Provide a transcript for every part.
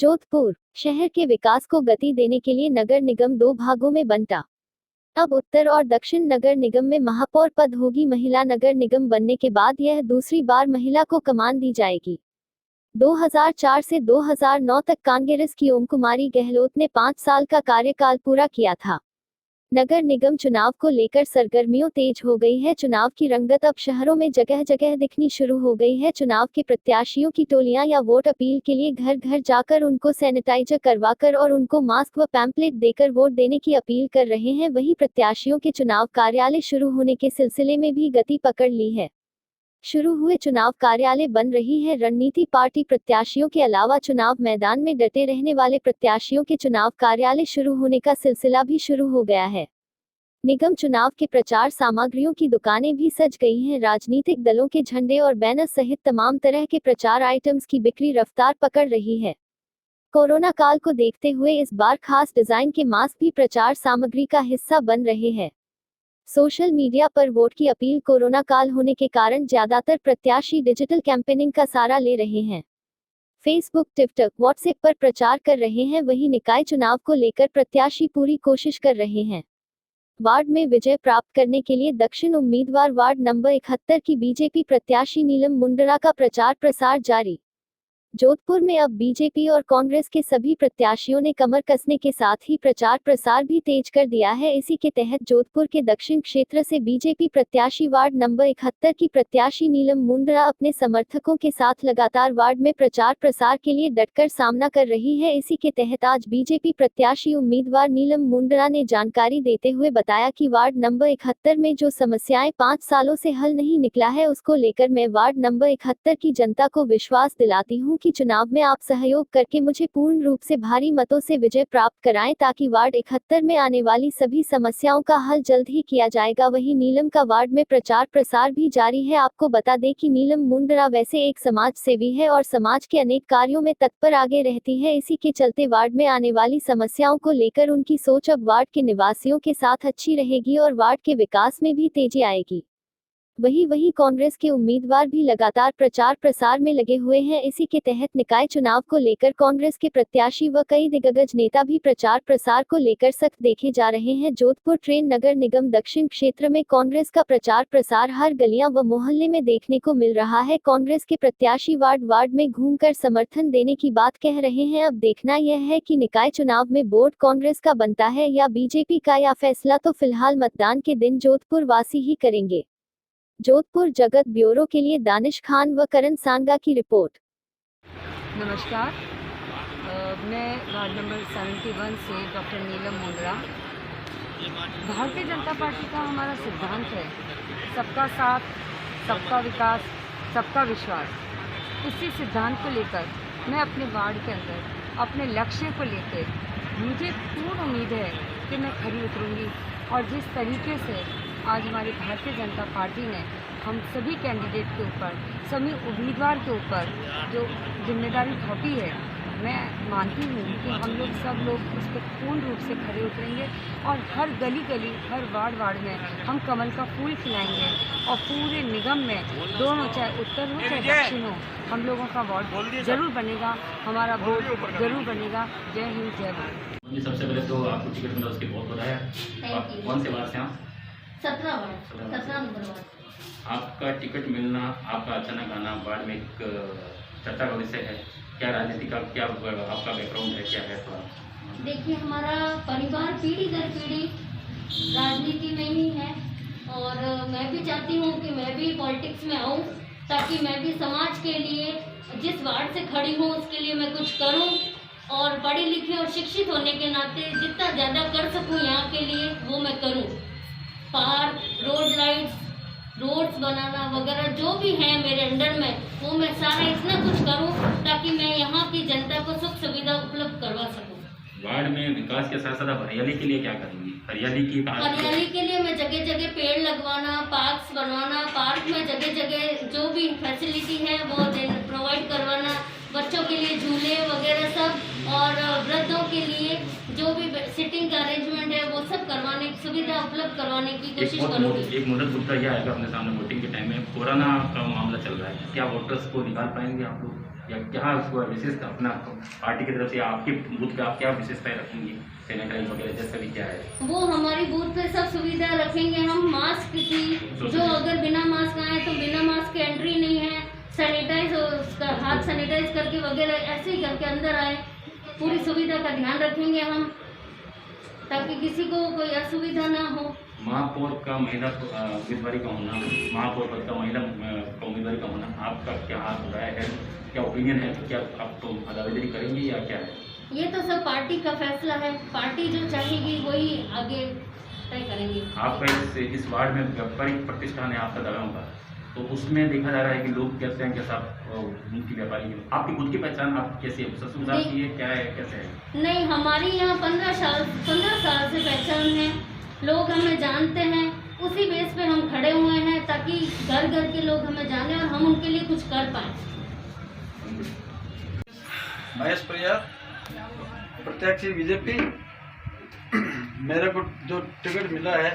जोधपुर शहर के विकास को गति देने के लिए नगर निगम 2 भागों में बंटा। अब उत्तर और दक्षिण नगर निगम में महापौर पद होगी। महिला नगर निगम बनने के बाद यह दूसरी बार महिला को कमान दी जाएगी। 2004 से 2009 तक कांग्रेस की ओम कुमारी गहलोत ने 5 साल का कार्यकाल पूरा किया था। नगर निगम चुनाव को लेकर सरगर्मियों तेज हो गई है। चुनाव की रंगत अब शहरों में जगह जगह दिखनी शुरू हो गई है। चुनाव के प्रत्याशियों की टोलियां या वोट अपील के लिए घर घर जाकर उनको सैनिटाइजर करवाकर और उनको मास्क व पैम्पलेट देकर वोट देने की अपील कर रहे हैं। वहीं प्रत्याशियों के चुनाव कार्यालय शुरू होने के सिलसिले में भी गति पकड़ ली है। शुरू हुए चुनाव कार्यालय बन रही है रणनीति। पार्टी प्रत्याशियों के अलावा चुनाव मैदान में डटे रहने वाले प्रत्याशियों के चुनाव कार्यालय शुरू होने का सिलसिला भी शुरू हो गया है। निगम चुनाव के प्रचार सामग्रियों की दुकानें भी सज गई हैं। राजनीतिक दलों के झंडे और बैनर सहित तमाम तरह के प्रचार आइटम्स की बिक्री रफ्तार पकड़ रही है। कोरोना काल को देखते हुए इस बार खास डिजाइन के मास्क भी प्रचार सामग्री का हिस्सा बन रहे हैं। सोशल मीडिया पर वोट की अपील कोरोना काल होने के कारण ज्यादातर प्रत्याशी डिजिटल कैंपेनिंग का सहारा ले रहे हैं। फेसबुक, ट्विटर, व्हाट्सएप पर प्रचार कर रहे हैं। वहीं निकाय चुनाव को लेकर प्रत्याशी पूरी कोशिश कर रहे हैं। वार्ड में विजय प्राप्त करने के लिए दक्षिण उम्मीदवार वार्ड नंबर 71 की बीजेपी प्रत्याशी नीलम मुंडरा का प्रचार प्रसार जारी। जोधपुर में अब बीजेपी और कांग्रेस के सभी प्रत्याशियों ने कमर कसने के साथ ही प्रचार प्रसार भी तेज कर दिया है। इसी के तहत जोधपुर के दक्षिण क्षेत्र से बीजेपी प्रत्याशी वार्ड नंबर 71 की प्रत्याशी नीलम मुंडरा अपने समर्थकों के साथ लगातार वार्ड में प्रचार प्रसार के लिए डटकर सामना कर रही है। इसी के तहत आज बीजेपी प्रत्याशी उम्मीदवार नीलम मुंडरा ने जानकारी देते हुए बताया कि वार्ड नंबर 71 में जो समस्याएं 5 सालों से हल नहीं निकला है, उसको लेकर मैं वार्ड नंबर 71 की जनता को विश्वास दिलाती हूं कि चुनाव में आप सहयोग करके मुझे पूर्ण रूप से भारी मतों से विजय प्राप्त कराएं, ताकि वार्ड 71 में आने वाली सभी समस्याओं का हल जल्द ही किया जाएगा। वहीं नीलम का वार्ड में प्रचार प्रसार भी जारी है। आपको बता दें कि नीलम मुंडरा वैसे एक समाज सेवी है और समाज के अनेक कार्यों में तत्पर आगे रहती है। इसी के चलते वार्ड में आने वाली समस्याओं को लेकर उनकी सोच अब वार्ड के निवासियों के साथ अच्छी रहेगी और वार्ड के विकास में भी तेजी आएगी। वहीं कांग्रेस के उम्मीदवार भी लगातार प्रचार प्रसार में लगे हुए हैं। इसी के तहत निकाय चुनाव को लेकर कांग्रेस के प्रत्याशी व कई दिग्गज नेता भी प्रचार प्रसार को लेकर सख्त देखे जा रहे हैं। जोधपुर ट्रेन नगर निगम दक्षिण क्षेत्र में कांग्रेस का प्रचार प्रसार हर गलियां व मोहल्ले में देखने को मिल रहा है। कांग्रेस के प्रत्याशी वार्ड वार्ड में घूमकर समर्थन देने की बात कह रहे हैं। अब देखना यह है कि निकाय चुनाव में बोर्ड कांग्रेस का बनता है या बीजेपी का, या फैसला तो फिलहाल मतदान के दिन जोधपुर वासी ही करेंगे। जोधपुर जगत ब्यूरो के लिए दानिश खान व करण सांगा की रिपोर्ट। नमस्कार, मैं वार्ड नंबर 71 से डॉक्टर नीलम मुंडरा। भारतीय जनता पार्टी का हमारा सिद्धांत है सबका साथ, सबका विकास, सबका विश्वास। इसी सिद्धांत को लेकर मैं अपने वार्ड के अंदर अपने लक्ष्य को लेकर मुझे पूर्ण उम्मीद है कि मैं खरी उतरूंगी। और जिस तरीके से आज हमारी भारतीय जनता पार्टी ने हम सभी कैंडिडेट के ऊपर, सभी उम्मीदवार के ऊपर जो जिम्मेदारी थोपी है, मैं मानती हूँ कि हम लोग सब लोग उस पर पूर्ण रूप से खड़े उतरेंगे और हर गली गली, हर वार्ड वार्ड में हम कमल का फूल खिलाएंगे। और पूरे निगम में दोनों, चाहे उत्तर हो चाहे दक्षिण हो, हम लोगों का वार्ड जरूर बनेगा, हमारा वोट जरूर बनेगा। जय हिंद, जय भारत। सबसे पहले तो आपको टिकट मिला, उसकी बहुत बधाई। कौन से वार्ड से आप? 17 नंबर वार्ड। आपका टिकट मिलना, आपका अचानक आना वार्ड में एक चर्चा का विषय है। क्या राजनीति का, क्या आपका बैकग्राउंड है, क्या है थोड़ा? देखिए, हमारा परिवार पीढ़ी दर पीढ़ी राजनीति में ही है और मैं भी चाहती हूँ कि मैं भी पॉलिटिक्स में आऊँ, ताकि मैं भी समाज के लिए, जिस वार्ड से खड़ी हूँ उसके लिए मैं कुछ करूँ और पढ़े लिखे और शिक्षित होने के नाते जितना ज़्यादा कर सकूँ यहाँ के लिए वो मैं करूँ। पार्क, रोड लाइट्स, रोड्स बनाना वगैरह जो भी है मेरे अंडर में, वो मैं सारा इतना कुछ करूं ताकि मैं यहाँ की जनता को सुख सुविधा उपलब्ध करवा सकूं। वार्ड में विकास के साथ साथ आप हरियाली के लिए क्या करेंगी? हरियाली के लिए मैं जगह जगह पेड़ लगवाना, पार्क्स बनवाना, पार्क में जगह जगह जो भी फैसिलिटी है वो प्रोवाइड करवाना, बच्चों के लिए झूले वगैरह सब, और वृद्धों के लिए जो भी सिटिंग का अरेंजमेंट है वो सब करवाने की सुविधा उपलब्ध करवाने की कोशिश करूँगी। एक मुद्दा मुद्दा यह आएगा अपने सामने वोटिंग के टाइम में, कोरोना का मामला चल रहा है, क्या वोटर्स को निकाल पाएंगे आप लोग? या क्या विशेष अपना पार्टी की तरफ से आपके बूथ पे आप क्या विशेषताएं रखेंगी, सैनिटाइज वगैरह जैसा भी क्या है? वो हमारी बूथ पे सब सुविधा रखेंगे हम। मास्क की जो अगर बिना मास्क आए तो बिना मास्क की एंट्री नहीं है। सैनिटाइज उसका हाथ सैनिटाइज करके वगैरह ऐसे ही करके अंदर आए। पूरी सुविधा का ध्यान रखेंगे हम ताकि किसी को कोई असुविधा ना हो। महापौर का महिला उम्मीदवारी का होना, महापौर पद का महिला का उम्मीदवारी का होना, आपका क्या हाथ राय है, क्या ओपिनियन है? क्या आप तो दावेदारी करेंगी या क्या है? ये तो सब पार्टी का फैसला है। पार्टी जो चाहेगी वही आगे तय करेंगे। आपका इस वार्ड में व्यापारिक प्रतिष्ठान है आपका दवाओं का, तो उसमें देखा जा रहा है कि लोग कहते हैं कैसा उनकी व्यापारी आपकी खुद की पहचान आप कैसी है? ससुराल की है, क्या है, कैसे है? नहीं, हमारी यहाँ 15 साल से पहचान है। लोग हमें जानते हैं, उसी बेस पे हम खड़े हुए हैं ताकि घर घर के लोग हमें जाने और हम उनके लिए कुछ कर पाएं। महेश परियार, प्रत्याशी बीजेपी। मेरे को जो टिकट मिला है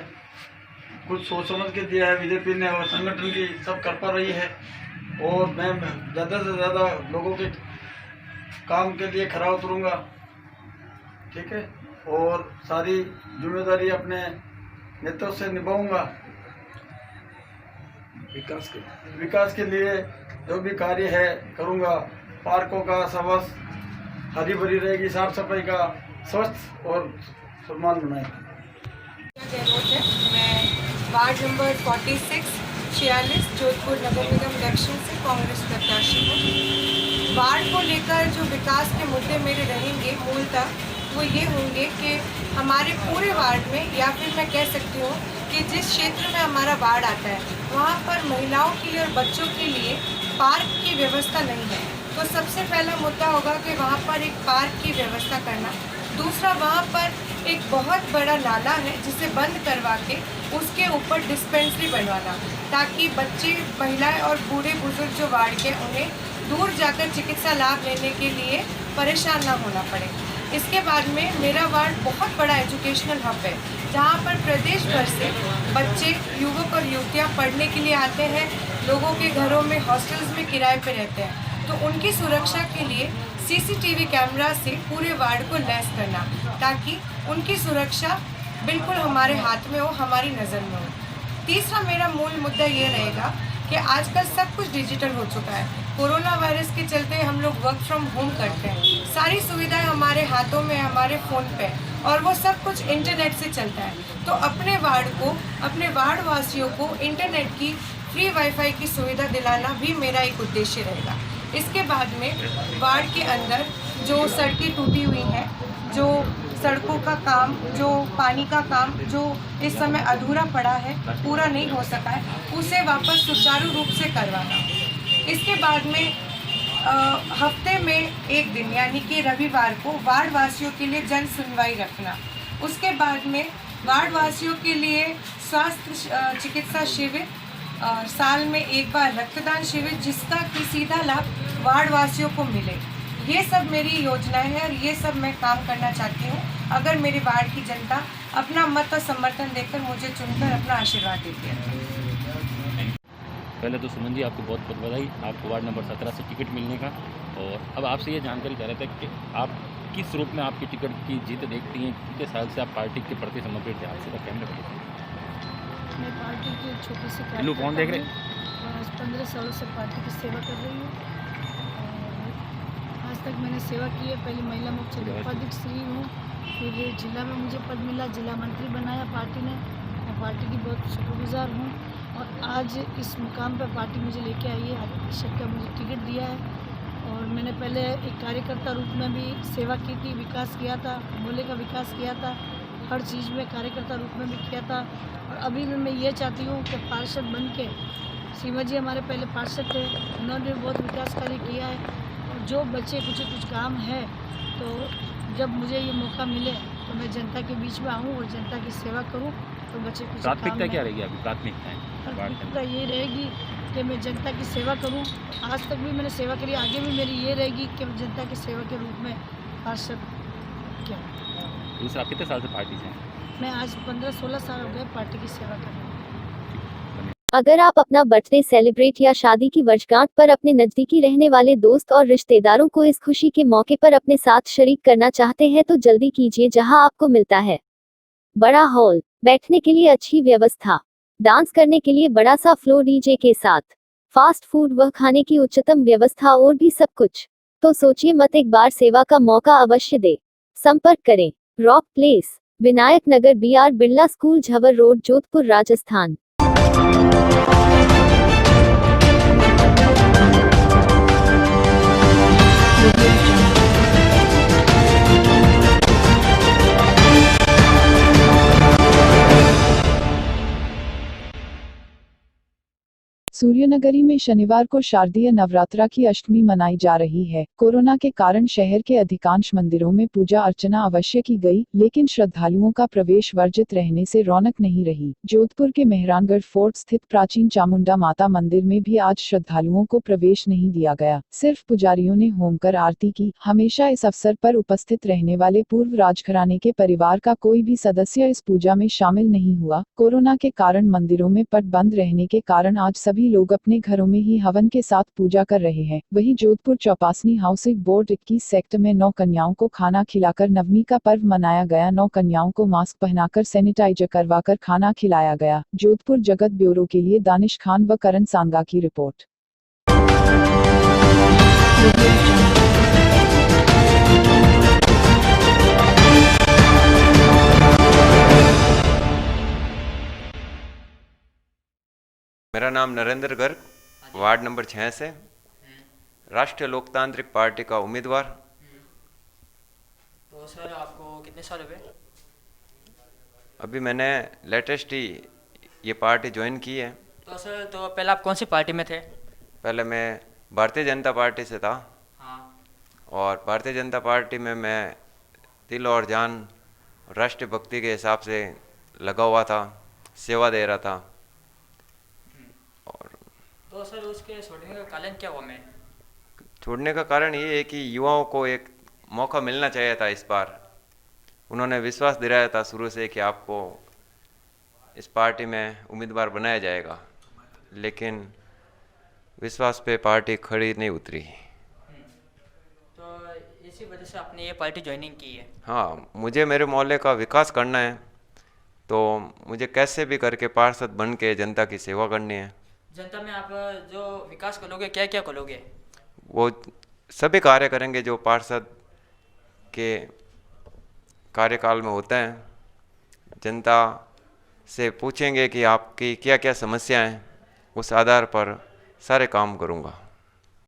कुछ सोच समझ के दिया है बीजेपी ने, और संगठन की सब कर पा रही है, और मैं ज़्यादा से ज़्यादा लोगों के काम के लिए खरा उतरूँगा, ठीक है, और सारी जिम्मेदारी अपने नेतृत्व से निभाऊंगा। विकास के लिए जो भी कार्य है करूंगा। पार्कों का सवस हरी भरी रहेगी, साफ सफाई का स्वच्छ और सम्मान बनाएगी। गहलोत है। मैं वार्ड नंबर 46 जोधपुर नगर निगम दक्षिण से कांग्रेस प्रत्याशी हूँ। वार्ड को लेकर जो विकास के मुद्दे मेरे रहेंगे मूलतः वो ये होंगे कि हमारे पूरे वार्ड में, या फिर मैं कह सकती हूँ कि जिस क्षेत्र में हमारा वार्ड आता है वहाँ पर महिलाओं के लिए और बच्चों के लिए पार्क की व्यवस्था नहीं है। तो सबसे पहला मुद्दा होगा कि वहाँ पर एक पार्क की व्यवस्था करना। दूसरा, वहाँ पर एक बहुत बड़ा नाला है जिसे बंद करवा के उसके ऊपर डिस्पेंसरी बनवाना, ताकि बच्चे, महिलाएं और बूढ़े बुजुर्ग जो वार्ड के उन्हें दूर जाकर चिकित्सा लाभ लेने के लिए परेशान ना होना पड़े। इसके बाद में मेरा वार्ड बहुत बड़ा एजुकेशनल हब है, जहाँ पर प्रदेश भर से बच्चे, युवक और युवतियाँ पढ़ने के लिए आते हैं। लोगों के घरों में, हॉस्टल्स में किराए पे रहते हैं, तो उनकी सुरक्षा के लिए सीसीटीवी कैमरा से पूरे वार्ड को लैस करना, ताकि उनकी सुरक्षा बिल्कुल हमारे हाथ में हो, हमारी नज़र में हो। तीसरा मेरा मूल मुद्दा ये रहेगा कि आजकल सब कुछ डिजिटल हो चुका है। कोरोना वायरस के चलते हम लोग वर्क फ्रॉम होम करते हैं, सारी सुविधाएं हमारे हाथों में, हमारे फ़ोन पे, और वो सब कुछ इंटरनेट से चलता है। तो अपने वार्ड को, अपने वार्ड वासियों को इंटरनेट की फ्री वाईफाई की सुविधा दिलाना भी मेरा एक उद्देश्य रहेगा। इसके बाद में वार्ड के अंदर जो सड़कें टूटी हुई हैं, जो सड़कों का काम, जो पानी का काम जो इस समय अधूरा पड़ा है, पूरा नहीं हो सका है, उसे वापस सुचारू रूप से करवाना। इसके बाद में हफ्ते में एक दिन यानी कि रविवार को वार्ड वासियों के लिए जन सुनवाई रखना। उसके बाद में वार्ड वासियों के लिए स्वास्थ्य चिकित्सा शिविर, साल में एक बार रक्तदान शिविर, जिसका कि सीधा लाभ वार्ड वासियों को मिले। ये सब मेरी योजनाएं हैं और ये सब मैं काम करना चाहती हूँ, अगर मेरे वार्ड की जनता अपना मत और समर्थन देकर मुझे चुनकर अपना आशीर्वाद देती है। पहले तो सुमन जी आपको बहुत बहुत बधाई, आपको वार्ड नंबर 17 से टिकट मिलने का। और अब आपसे ये जानकारी चाह रहे थे कि आप किस रूप में आपकी टिकट की जीत देखती हैं, कितने साल से आप पार्टी के प्रति समर्पित थे? आपसे का कैमरा मैं पार्टी की छोटी सी लो कौन देख रहे? 15 सालों से पार्टी की सेवा कर रही हूँ और आज तक मैंने सेवा की है। पहले महिला मोर्चा की उपाध्यक्ष रही हूँ, फिर जिला में मुझे पद मिला, जिला मंत्री बनाया पार्टी ने। मैं पार्टी की बहुत शुक्रगुजार हूँ और आज इस मुकाम पर पार्टी मुझे लेके आई है। अध्यक्ष का मुझे टिकट दिया है और मैंने पहले एक कार्यकर्ता रूप में भी सेवा की थी, विकास किया था, मोहल्ले का विकास किया था, हर चीज़ में कार्यकर्ता रूप में भी किया था। और अभी भी मैं ये चाहती हूँ कि पार्षद बन के, सीमा जी हमारे पहले पार्षद थे, उन्होंने भी बहुत विकास कार्य किया है और जो बच्चे कुछ काम है, तो जब मुझे ये मौका मिले तो मैं जनता के बीच में आऊँ और जनता की सेवा करूँ। तो बच्चे कुछ प्राथमिकता क्या रहेगी आपकी? प्राथमिकता ये रहेगी कि मैं जनता की सेवा करूं। आज तक भी मैंने सेवा करी, आगे भी मेरी ये रहेगी कि मैं जनता की सेवा के रूप में पार्षद क्या। दूसरा, आप कितने साल से पार्टी से हैं? मैं आज 15-16 साल हो गए पार्टी की सेवा कर रही हूँ। अगर आप अपना बर्थडे सेलिब्रेट या शादी की वर्षगांठ पर अपने नजदीकी रहने वाले दोस्त और रिश्तेदारों को इस खुशी के मौके पर अपने साथ शरीक करना चाहते हैं तो जल्दी कीजिए, जहां आपको मिलता है बड़ा हॉल, बैठने के लिए अच्छी व्यवस्था, डांस करने के लिए बड़ा सा फ्लोर डीजे के साथ, फास्ट फूड व खाने की उच्चतम व्यवस्था और भी सब कुछ। तो सोचिए मत, एक बार सेवा का मौका अवश्य दे। संपर्क करें rock place, Vinayak Nagar, BR Birla school, Jhawar road, Jodhpur, Rajasthan. Suryanagari में शनिवार को शारदीय नवरात्रा की अष्टमी मनाई जा रही है। कोरोना के कारण शहर के अधिकांश मंदिरों में पूजा अर्चना अवश्य की गई, लेकिन श्रद्धालुओं का प्रवेश वर्जित रहने से रौनक नहीं रही। जोधपुर के मेहरानगढ़ फोर्ट स्थित प्राचीन चामुंडा माता मंदिर में भी आज श्रद्धालुओं को प्रवेश नहीं दिया गया। सिर्फ पुजारियों ने होमकर आरती की। हमेशा इस अवसर पर उपस्थित रहने वाले पूर्व राजघराने के परिवार का कोई भी सदस्य इस पूजा में शामिल नहीं हुआ। कोरोना के कारण मंदिरों में पट बंद रहने के कारण आज सभी लोग अपने घरों में ही हवन के साथ पूजा कर रहे हैं। वहीं Jodhpur Chopasni housing board 21 sector में 9 कन्याओं को खाना खिलाकर नवमी का पर्व मनाया गया। 9 कन्याओं को मास्क पहनाकर सैनिटाइजर करवाकर खाना खिलाया गया। जोधपुर जगत ब्यूरो के लिए दानिश खान व करण सांगा की रिपोर्ट। मेरा नाम नरेंद्र गर्ग, वार्ड नंबर 6 से, राष्ट्रीय लोकतांत्रिक पार्टी का उम्मीदवार। तो सर आपको कितने साल हुए? अभी मैंने लेटेस्ट ही ये पार्टी ज्वाइन की है। तो सर तो पहले आप कौन सी पार्टी में थे? पहले मैं भारतीय जनता पार्टी से था। हाँ। और भारतीय जनता पार्टी में मैं दिल और जान राष्ट्रीय भक्ति के हिसाब से लगा हुआ था, सेवा दे रहा था। और तो सर उसके छोड़ने का कारण क्या हुआ? मैं छोड़ने का कारण ये है कि युवाओं को एक मौका मिलना चाहिए था इस बार। उन्होंने विश्वास दिलाया था शुरू से कि आपको इस पार्टी में उम्मीदवार बनाया जाएगा, लेकिन विश्वास पे पार्टी खड़ी नहीं उतरी। तो इसी वजह से आपने ये पार्टी ज्वाइनिंग की है? हाँ, मुझे मेरे मोहल्ले का विकास करना है, तो मुझे कैसे भी करके पार्षद बन के जनता की सेवा करनी है। जनता में आप जो विकास करोगे, क्या क्या करोगे? वो सभी कार्य करेंगे जो पार्षद के कार्यकाल में होता है। जनता से पूछेंगे कि आपकी क्या क्या समस्या हैं, उस आधार पर सारे काम करूँगा।